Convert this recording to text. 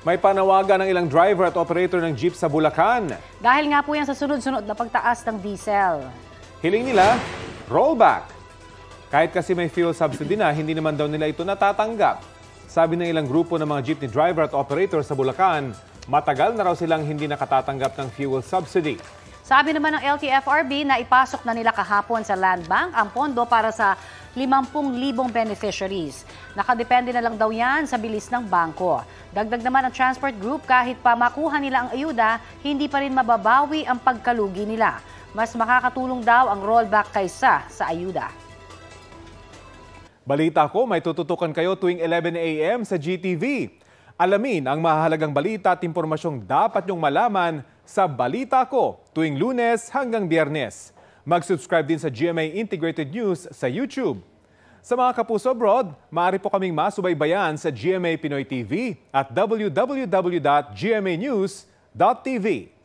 May panawagan ng ilang driver at operator ng jeep sa Bulacan. Dahil nga po yan sa sunod-sunod na pagtaas ng diesel. Hiling nila, rollback. Kahit kasi may fuel subsidy na, hindi naman daw nila ito natatanggap. Sabi ng ilang grupo ng mga jeepney driver at operator sa Bulacan, matagal na raw silang hindi nakatatanggap ng fuel subsidy. Sabi naman ng LTFRB na ipasok na nila kahapon sa Land Bank ang pondo para sa 50,000 beneficiaries. Nakadepende na lang daw yan sa bilis ng bangko. Dagdag naman ang Transport Group, kahit pa makuha nila ang ayuda, hindi pa rin mababawi ang pagkalugi nila. Mas makakatulong daw ang rollback kaysa sa ayuda. Balita ko, may tututukan kayo tuwing 11 a.m. sa GTV. Alamin ang mahalagang balita at impormasyong dapat nyong malaman sa Balita Ko tuwing Lunes hanggang Biyernes. Mag-subscribe din sa GMA Integrated News sa YouTube. Sa mga kapuso abroad, maaari po kaming masubaybayan sa GMA Pinoy TV at www.gmanews.tv.